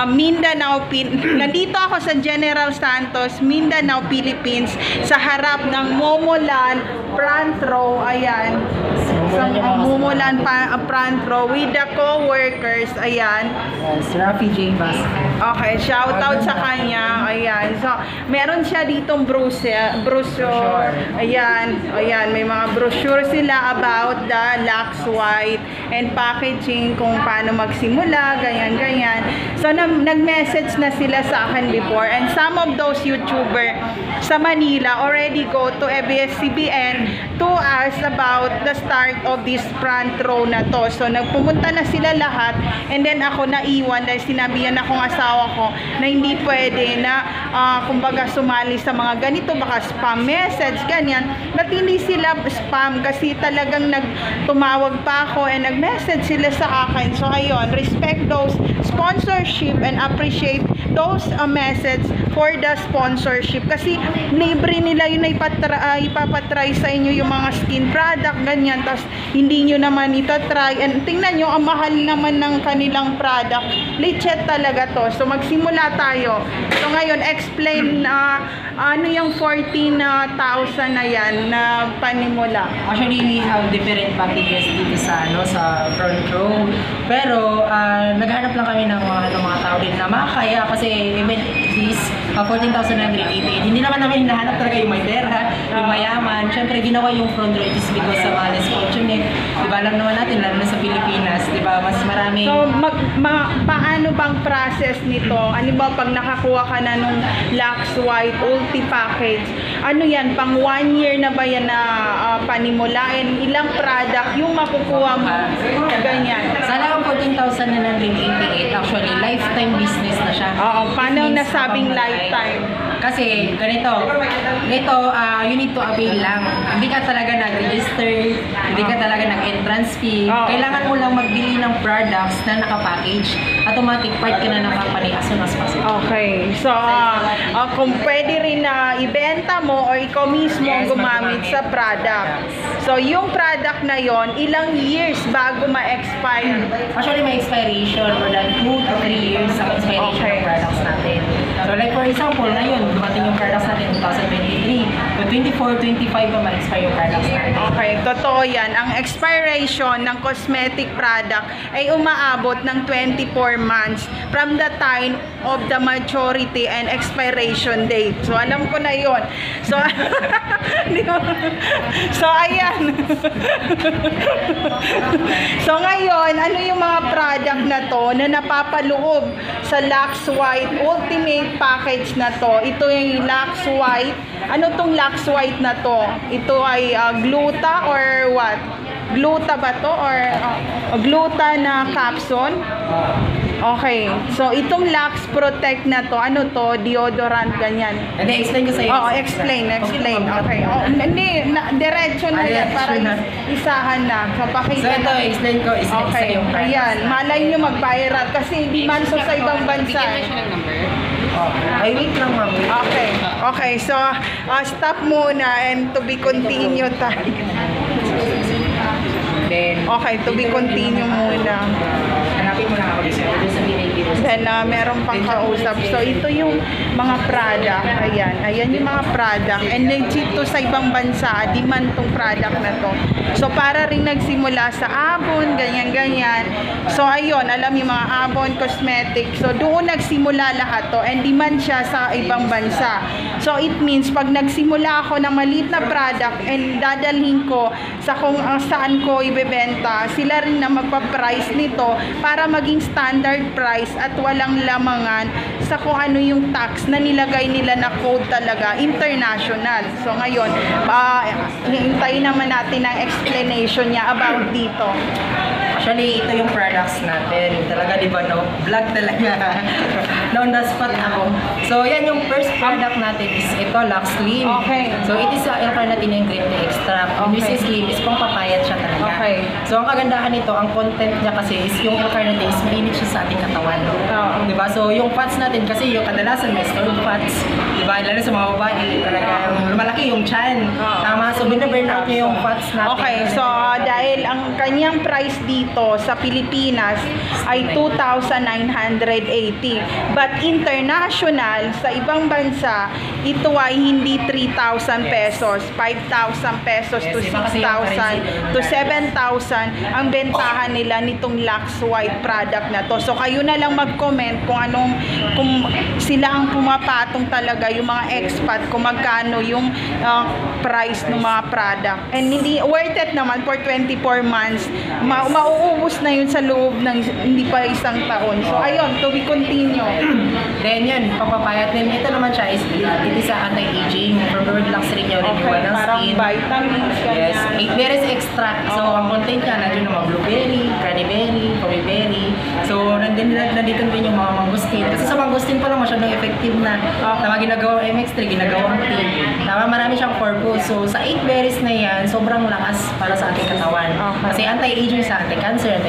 Mindanao, nandito ako sa General Santos, Mindanao, Philippines, sa harap ng Momoland front row. Ayan, sa Momoland front row with the co-workers. Ayan, Si Rafi J. Bas. okay, shout out sa kanya. Ayan, so meron siya ditong brochure. Ayan, may mga brochure sila about the Lux White and packaging, kung paano magsimula, ganyan. So nag-message na sila sa akin before, and some of those YouTuber sa Manila already go to ABS-CBN to ask about the start of this front row na to. So nagpumunta na sila lahat, and then ako naiwan dahil sinabihan akong asawa ko na hindi pwede na kumbaga sumali sa mga ganito, baka spam message, ganyan. But hindi sila spam kasi talagang tumawag pa ako and nag-message sila sa akin. So ayun, respect those sponsorship and appreciate those message for the sponsorship, kasi libre nila yun na ipapatry sa inyo yung mga skin product, ganyan, tapos hindi nyo naman itatry, and tingnan nyo, ang mahal naman ng kanilang product. Legit talaga to. So magsimula tayo. So ngayon, explain ano yung 14,000 na yan na panimula. Actually, we have different packages dito sa front row. Pero naghanap lang kami ng mga tao din na makakaya, kasi even this 14,988, hindi naman namin hinahanap talaga yung may pera, yung mayaman. Siyempre, ginawa yung front row is because sa mga less fortunate. Diba, alam naman natin, lalo na sa Pilipinas, diba, mas marami. So, paano bang process nito? Ano ba pag nakakuha ka na nung Lux White Ulti package? Ano yan? Pang 1 year na ba yan na panimulain? Ilang product yung makukuha mo? Ganyan. Sana ang 14,988, actually, lifetime business na siya. Oo, paano nasabing lifetime? Kasi ganito, you need to avail lang. Hindi ka talaga nag-register, hindi ka talaga nag-entrance fee. Kailangan mo lang magbili ng products na nakapackage. Automatic part ka na ng company as soon as possible. Okay. So, kung pwede rin na ibenta mo o ikaw mismo ang gumamit sa product. So, yung product na yon, ilang years bago ma-expire? Actually, may expiration more than 2 to 3 years ang expiration ng products natin. So, like for example, ngayon, dumating yung products natin 2023. So, 24, 25 pa ma-expire yung products natin. Okay, totoo yan. Ang expiration ng cosmetic product ay umaabot ng 24 months from the time of the maturity and expiration date. So, alam ko na yon. So, so ayan. So, ngayon, ano yung mga product na to na napapaloob sa Lux White Ultimate Package na to? Ito yung Lux White. Ano tong Lux White na to? Ito ay gluta or what? Gluta ba to? Or gluta na capsule? Okay. So, itong Lux Protect na to, ano to? Deodorant, ganyan. Hindi, explain ko sa'yo. Oo, explain. Okay. Hindi, diretso na yan. Para isahan na. So, So, ito, explain ko. Okay. Yung Ayan. Malay nyo mag-viral kasi hindi man so sa ibang bansa. Ay, wait lang, ma'am. Okay. So, stop muna and to be continued tayo. Okay, to be continue muna. Hanapin mo na ako dito sa Pilipinas. Then, meron pang kausap. So, ito yung mga product. Ayan yung mga product. And legit to sa ibang bansa, demand tong product na to. So, para rin nagsimula sa Avon, ganyan. So, ayun, alam yung mga Avon Cosmetic. So, doon nagsimula lahat to. And demand siya sa ibang bansa. So, it means, pag nagsimula ako ng maliit na product and dadalhin ko sa kung saan ko ibebenta, sila rin na magpa-price nito para maging standard price at walang lamangan sa kung ano yung tax na nilagay nila na code talaga, international. So ngayon, hintayin naman natin ang explanation niya about dito. Actually, ito yung products natin. Talaga, di ba, no? Vlog talaga. On the spot ako. So, yan yung first product natin is ito, Lux Slim. Okay. So, it is L-carnitine and green tea extract. Okay. This is slim, is pang papayat siya talaga. Okay. So, ang kagandahan nito, ang content niya kasi is yung L-carnitine is mainit siya sa ating katawan. Okay. di ba? So, yung fats natin, kasi yung kadalasan may stored fats, di ba? Lalo sa mga babae, talaga lumalaki yung chan. Tama? So, binaburn out niya yung fats natin. Okay, so dahil ang kanyang price dito sa Pilipinas ay 2,980. But international, sa ibang bansa, ito ay hindi 3,000 pesos, 5,000 pesos to Yes, iba kasi yung 6,000 to 7,000 ang bentahan nila nitong Lux White product na to. So kayo na lang mag-comment kung sila ang pumapatong talaga, yung mga expat, kung magkano yung price ng mga product. And hindi worth it naman for 24 months. Mauubos na yun sa loob ng hindi pa isang taon. So ayun, to be continue. Then yun, papapayat din. Ito naman siya is it is a anti-aging for Bird Lux rin yung renewal ng Parang skin. vitamins, Yes, ganyan. there is extract. So, ang content niya, nandiyon yung mga blueberry, cranberry, berry. So, nandito din yung mga mangustin. Kasi sa mangustin pa lang masyadong effective na. Tama, ginagawang MX3, ginagawang tea. Tama, marami siyang purpose. So, sa 8 berries na yan, sobrang lakas para sa ating katawan. Kasi anti-aging sa anti-cancer,